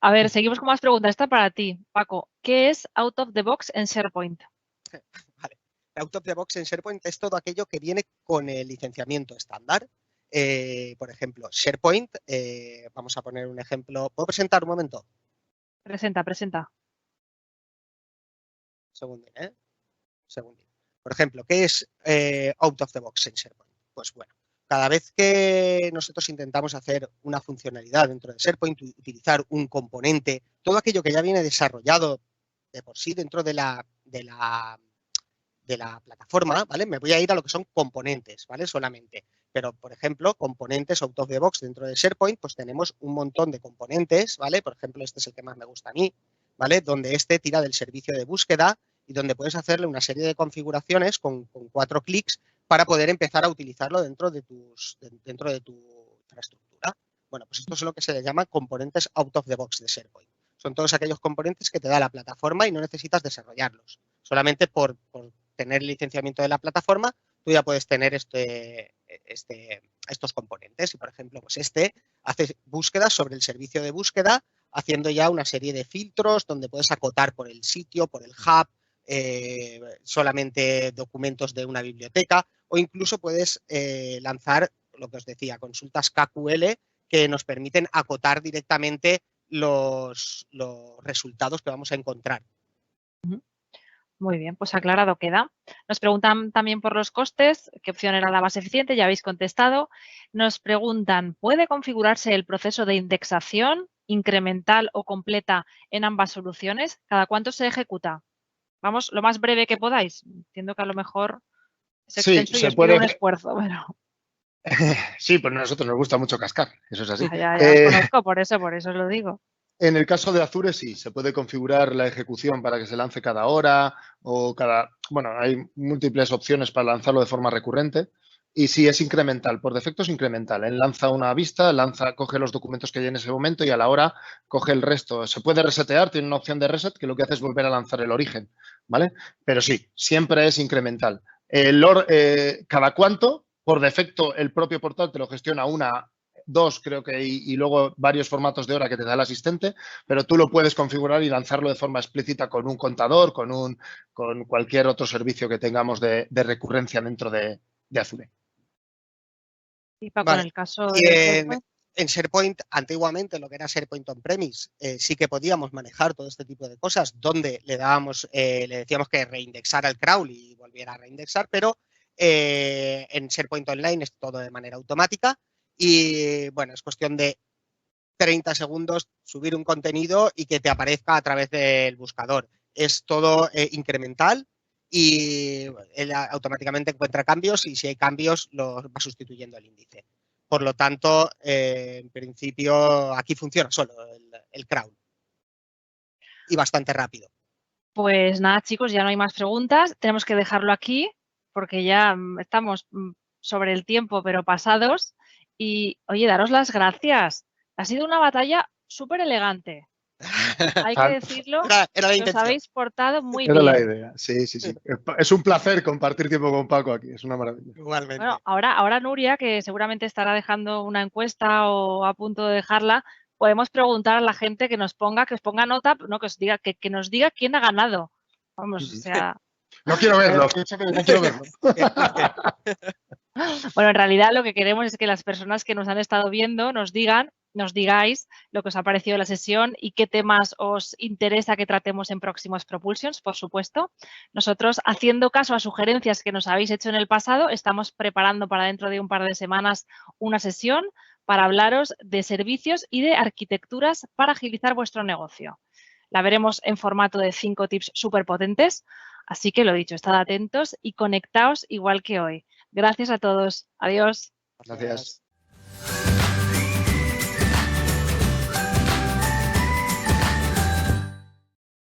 A ver, seguimos con más preguntas. Esta para ti, Paco. ¿Qué es Out of the Box en SharePoint? Vale. Out of the Box en SharePoint es todo aquello que viene con el licenciamiento estándar. Por ejemplo, SharePoint, vamos a poner un ejemplo. ¿Puedo presentar un momento? Presenta. Segundín. Por ejemplo, ¿qué es Out of the Box en SharePoint? Pues bueno, cada vez que nosotros intentamos hacer una funcionalidad dentro de SharePoint, utilizar un componente, todo aquello que ya viene desarrollado de por sí dentro de la plataforma, ¿vale? Me voy a ir a lo que son componentes, ¿vale? Solamente. Pero, por ejemplo, componentes out of the box dentro de SharePoint, pues tenemos un montón de componentes, ¿vale? Por ejemplo, este es el que más me gusta a mí, ¿vale? Donde este tira del servicio de búsqueda y donde puedes hacerle una serie de configuraciones con 4 clics para poder empezar a utilizarlo dentro de tu infraestructura. Bueno, pues esto es lo que se le llama componentes out of the box de SharePoint. Son todos aquellos componentes que te da la plataforma y no necesitas desarrollarlos. Solamente por tener el licenciamiento de la plataforma, tú ya puedes tener estos componentes. Y, por ejemplo, pues hace búsquedas sobre el servicio de búsqueda, haciendo ya una serie de filtros donde puedes acotar por el sitio, por el hub, solamente documentos de una biblioteca, o incluso puedes lanzar, lo que os decía, consultas KQL que nos permiten acotar directamente los resultados que vamos a encontrar. Muy bien, pues aclarado queda. Nos preguntan también por los costes, qué opción era la más eficiente, ya habéis contestado. Nos preguntan, ¿puede configurarse el proceso de indexación incremental o completa en ambas soluciones? ¿Cada cuánto se ejecuta? Vamos, lo más breve que podáis. Entiendo que a lo mejor es extenso y os pide un esfuerzo, pero... Sí, pues a nosotros nos gusta mucho cascar, eso es así. Ya os conozco, por eso os lo digo. En el caso de Azure sí, se puede configurar la ejecución para que se lance cada hora o bueno, hay múltiples opciones para lanzarlo de forma recurrente y sí es incremental, por defecto es incremental. Él lanza una vista, coge los documentos que hay en ese momento y a la hora coge el resto. Se puede resetear, tiene una opción de reset que lo que hace es volver a lanzar el origen, ¿vale? Pero sí, siempre es incremental. Cada cuánto, por defecto, el propio portal te lo gestiona 2 creo que y luego varios formatos de hora que te da el asistente, pero tú lo puedes configurar y lanzarlo de forma explícita con un contador, con cualquier otro servicio que tengamos de recurrencia dentro de Azure. Y Paco, vale. En el caso de en SharePoint, antiguamente lo que era SharePoint on-premise, sí que podíamos manejar todo este tipo de cosas, donde le decíamos que reindexara el crawl y volviera a reindexar, pero en SharePoint Online es todo de manera automática. Y bueno, es cuestión de 30 segundos subir un contenido y que te aparezca a través del buscador. Es todo incremental y él automáticamente encuentra cambios y si hay cambios los va sustituyendo el índice. Por lo tanto, en principio aquí funciona solo el crawl y bastante rápido. Pues nada, chicos, ya no hay más preguntas. Tenemos que dejarlo aquí porque ya estamos sobre el tiempo, pero pasados. Y, oye, daros las gracias. Ha sido una batalla súper elegante. Hay que decirlo, Era la os intención. habéis portado muy Era la bien. idea. Sí, sí, sí. Es un placer compartir tiempo con Paco aquí. Es una maravilla. Igualmente. Bueno, ahora Nuria, que seguramente estará dejando una encuesta o a punto de dejarla, podemos preguntar a la gente que os ponga nota, no que os diga, que nos diga quién ha ganado. Vamos, o sea. No quiero verlo, no quiero verlo. Bueno, en realidad lo que queremos es que las personas que nos han estado viendo nos digáis lo que os ha parecido la sesión y qué temas os interesa que tratemos en próximos Propulsions, por supuesto. Nosotros, haciendo caso a sugerencias que nos habéis hecho en el pasado, estamos preparando para dentro de un par de semanas una sesión para hablaros de servicios y de arquitecturas para agilizar vuestro negocio. La veremos en formato de 5 tips súper potentes, así que lo dicho, estad atentos y conectaos igual que hoy. Gracias a todos. Adiós. Gracias.